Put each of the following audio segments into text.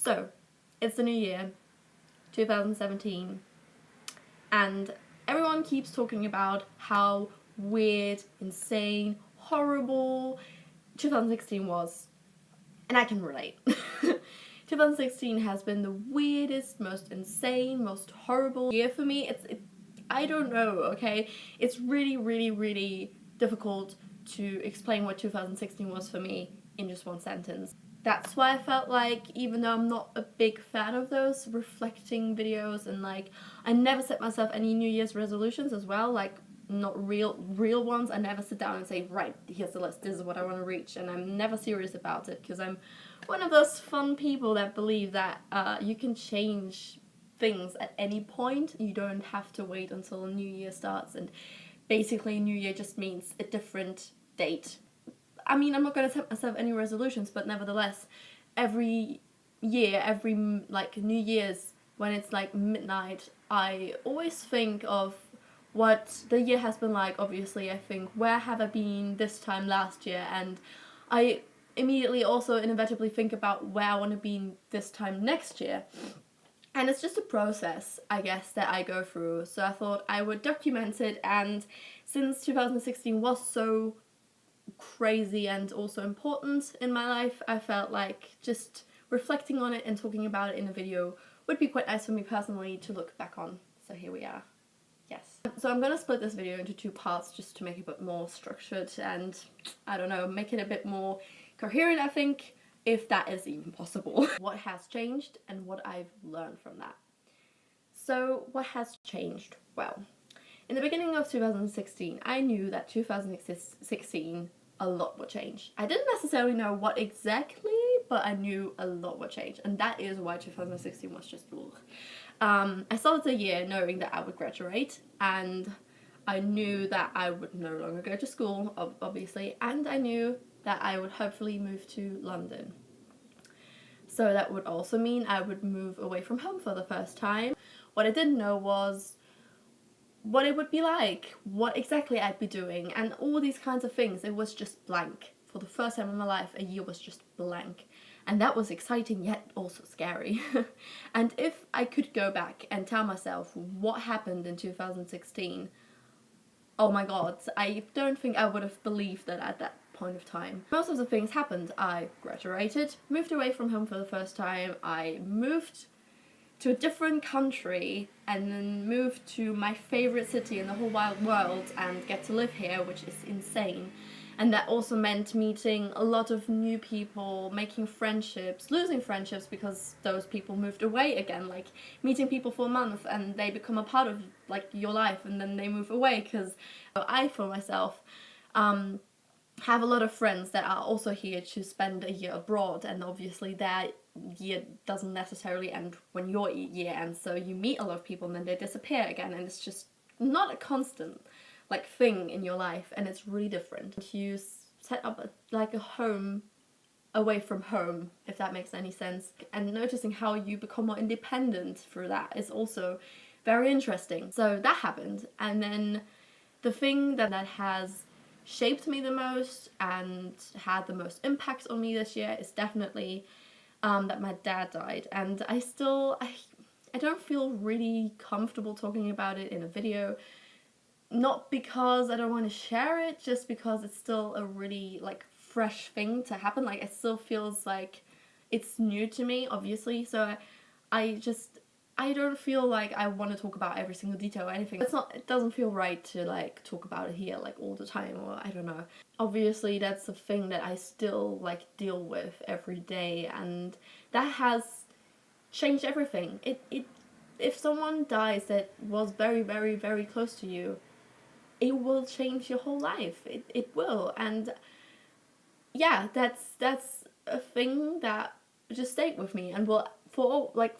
So, it's the new year, 2017, and everyone keeps talking about how weird, insane, horrible 2016 was. And I can relate. 2016 has been the weirdest, most insane, most horrible year for me. I don't know, okay? It's really, really, really difficult to explain what 2016 was for me in just one sentence. That's why I felt like, even though I'm not a big fan of those reflecting videos, and like, I never set myself any New Year's resolutions as well, like, not real ones. I never sit down and say, right, here's the list, this is what I want to reach, and I'm never serious about it, because I'm one of those fun people that believe that you can change things at any point. You don't have to wait until a new year starts, and basically New Year just means a different date. I mean, I'm not going to set myself any resolutions, but nevertheless, every year, every like New Year's, when it's like midnight, I always think of what the year has been like. Obviously, I think, where have I been this time last year, and I immediately also inevitably think about where I want to be this time next year. And it's just a process, I guess, that I go through. So I thought I would document it, and since 2016 was so crazy and also important in my life, I felt like just reflecting on it and talking about it in a video would be quite nice for me personally to look back on. So here we are. Yes. So I'm gonna split this video into two parts just to make it a bit more structured and, I don't know, make it a bit more coherent, I think, if that is even possible. What has changed and what I've learned from that. So what has changed? Well, in the beginning of 2016, I knew that 2016 a lot would change. I didn't necessarily know what exactly, but I knew a lot would change, and that is why 2016 was just ugh. I started the year knowing that I would graduate, and I knew that I would no longer go to school, obviously, and I knew that I would hopefully move to London. So that would also mean I would move away from home for the first time. What I didn't know was what it would be like, what exactly I'd be doing, and all these kinds of things. It was just blank. For the first time in my life, a year was just blank. And that was exciting, yet also scary. And if I could go back and tell myself what happened in 2016, oh my god, I don't think I would have believed that at that point of time. Most of the things happened. I graduated, moved away from home for the first time, I moved to a different country, and then moved to my favorite city in the whole wide world and get to live here, which is insane. And that also meant meeting a lot of new people, making friendships, losing friendships because those people moved away again, like meeting people for a month and they become a part of like your life and then they move away, because I, for myself, have a lot of friends that are also here to spend a year abroad, and obviously that year doesn't necessarily end when your year ends, so you meet a lot of people and then they disappear again, and it's just not a constant like thing in your life, and it's really different. You set up like a home away from home, if that makes any sense, and noticing how you become more independent through that is also very interesting. So that happened, and then the thing that has shaped me the most and had the most impact on me this year is definitely that my dad died. And I don't feel really comfortable talking about it in a video, not because I don't want to share it, just because it's still a really like fresh thing to happen. Like, it still feels like it's new to me, obviously, so I don't feel like I want to talk about every single detail or anything. It doesn't feel right to like talk about it here like all the time, or I don't know. Obviously that's a thing that I still like deal with every day, and that has changed everything. If someone dies that was very, very, very close to you, it will change your whole life. It will, and yeah, that's a thing that just stayed with me and will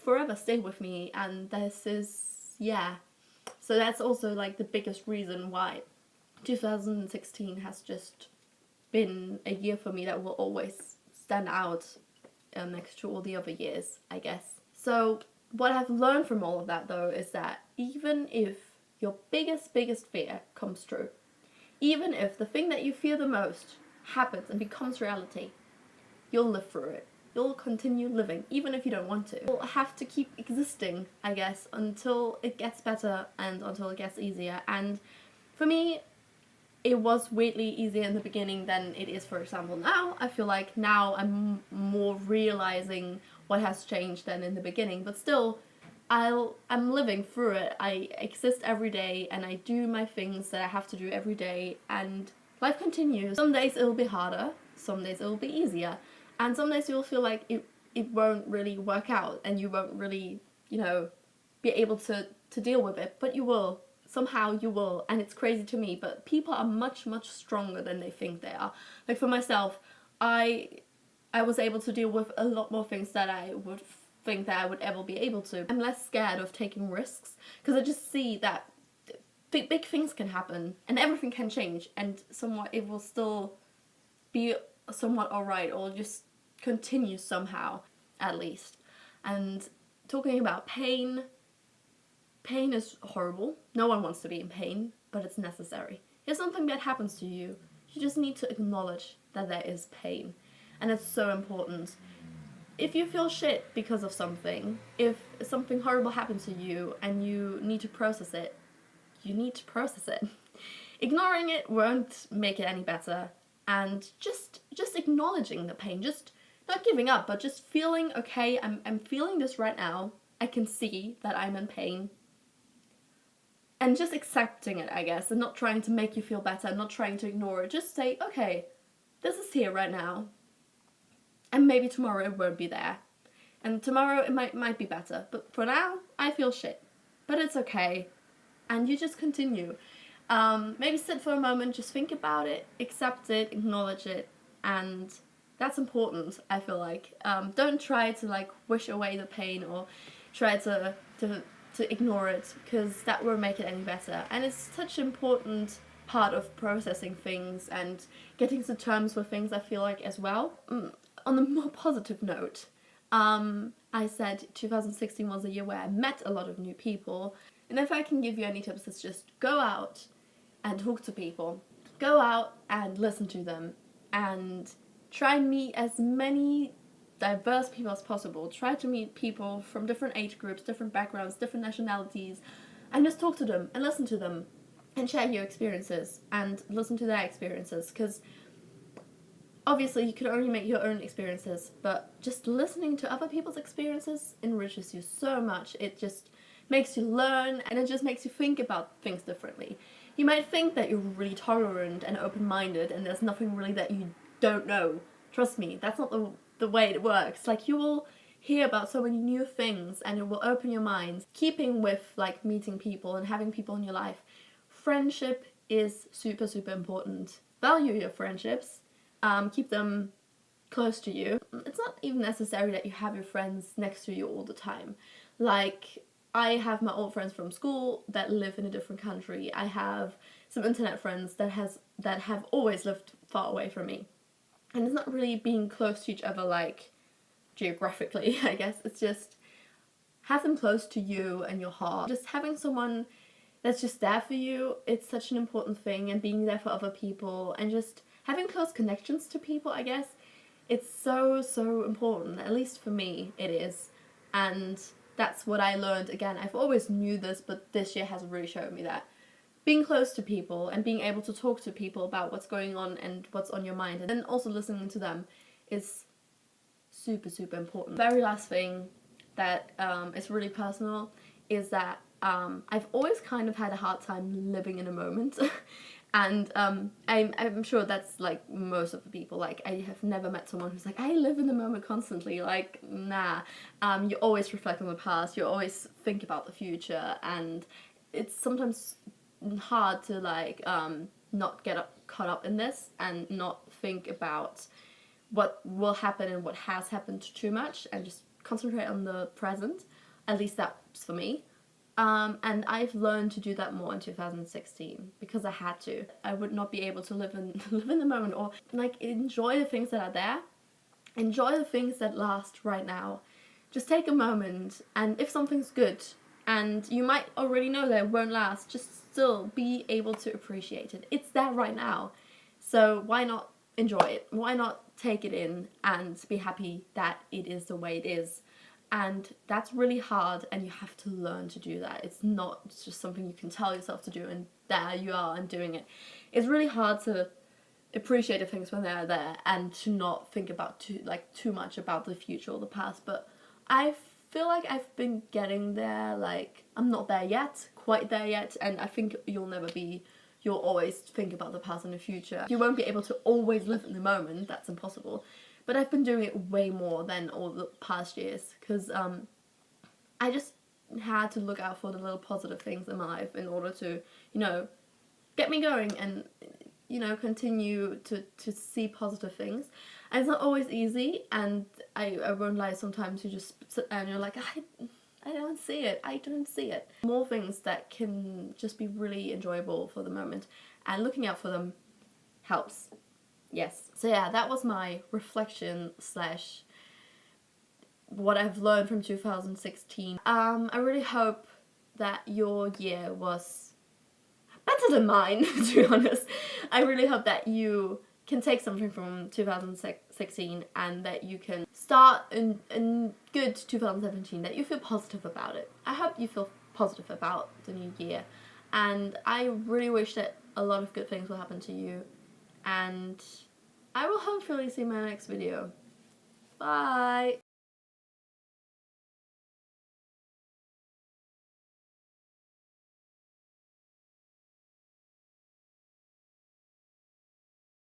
forever stay with me, and this is, yeah. So that's also like the biggest reason why 2016 has just been a year for me that will always stand out next to all the other years, I guess. So what I've learned from all of that though is that even if your biggest fear comes true, even if the thing that you fear the most happens and becomes reality, you'll live through it. you'll continue living, even if you don't want to. You'll have to keep existing, I guess, until it gets better and until it gets easier. And for me, it was weirdly easier in the beginning than it is, for example, now. I feel like now I'm more realizing what has changed than in the beginning, but still, I'm living through it. I exist every day and I do my things that I have to do every day, and life continues. Some days it'll be harder, some days it'll be easier, and some days you'll feel like it won't really work out and you won't really, you know, be able to deal with it, but you will. Somehow you will, and it's crazy to me, but people are much, much stronger than they think they are. Like for myself, I was able to deal with a lot more things that I would think that I would ever be able to. I'm less scared of taking risks because I just see that big things can happen and everything can change, and somewhat it will still be somewhat alright, or just continue somehow, at least. And talking about pain is horrible. No one wants to be in pain, but it's necessary. If something bad happens to you, you just need to acknowledge that there is pain, and it's so important. If you feel shit because of something, if something horrible happened to you and you need to process it, you need to process it. Ignoring it won't make it any better, and just acknowledging the pain, just not giving up, but just feeling, okay, I'm feeling this right now, I can see that I'm in pain, and just accepting it, I guess, and not trying to make you feel better, not trying to ignore it, just say, okay, this is here right now, and maybe tomorrow it won't be there, and tomorrow it might be better, but for now, I feel shit, but it's okay, and you just continue. Maybe sit for a moment, just think about it, accept it, acknowledge it, and that's important, I feel like. Don't try to like wish away the pain or try to ignore it, because that won't make it any better. And it's such an important part of processing things and getting to terms with things, I feel like, as well. On a more positive note, I said 2016 was a year where I met a lot of new people, and if I can give you any tips, it's just go out and talk to people. Go out and listen to them, and try and meet as many diverse people as possible. Try to meet people from different age groups, different backgrounds, different nationalities, and just talk to them and listen to them and share your experiences and listen to their experiences, because obviously you can only make your own experiences, but just listening to other people's experiences enriches you so much. It just makes you learn, and it just makes you think about things differently. You might think that you're really tolerant and open-minded and there's nothing really that you don't know. Trust me, that's not the way it works. Like, you will hear about so many new things and it will open your mind. Keeping with like meeting people and having people in your life, friendship is super, super important. Value your friendships, keep them close to you. It's not even necessary that you have your friends next to you all the time. Like, I have my old friends from school that live in a different country. I have some internet friends that have always lived far away from me. And it's not really being close to each other like geographically, I guess. It's just have them close to you and your heart. Just having someone that's just there for you, it's such an important thing, and being there for other people and just having close connections to people, I guess. It's so, so important. At least for me, it is. And that's what I learned. Again, I've always knew this, but this year has really shown me that being close to people and being able to talk to people about what's going on and what's on your mind, and then also listening to them, is super, super important. The very last thing that is really personal is that I've always kind of had a hard time living in a moment. And I'm sure that's like most of the people. Like, I have never met someone who's like, I live in the moment constantly. Like, nah. You always reflect on the past, you always think about the future, and it's sometimes hard to like not get caught up in this and not think about what will happen and what has happened too much, and just concentrate on the present. At least that's for me. And I've learned to do that more in 2016 because I had to. I would not be able to live in the moment, or like enjoy the things that are there. Enjoy the things that last right now. Just take a moment, and if something's good, and you might already know that it won't last, just still be able to appreciate it. It's there right now. So why not enjoy it? Why not take it in and be happy that it is the way it is? And that's really hard, and you have to learn to do that. It's not just something you can tell yourself to do and there you are and doing it. It's really hard to appreciate the things when they're there and to not think about too much about the future or the past. But I feel like I've been getting there. Like, I'm not there yet, quite there yet, and I think you'll always think about the past and the future. You won't be able to always live in the moment, that's impossible. But I've been doing it way more than all the past years, because I just had to look out for the little positive things in my life in order to, you know, get me going and, you know, continue to see positive things. And it's not always easy, and I won't lie, sometimes you just sit there and you're like, I don't see it. More things that can just be really enjoyable for the moment, and looking out for them helps. Yes. So yeah, that was my reflection slash what I've learned from 2016. I really hope that your year was better than mine, to be honest. I really hope that you can take something from 2016 and that you can start in good 2017, that you feel positive about it. I hope you feel positive about the new year, and I really wish that a lot of good things will happen to you, and I will hopefully see my next video. Bye!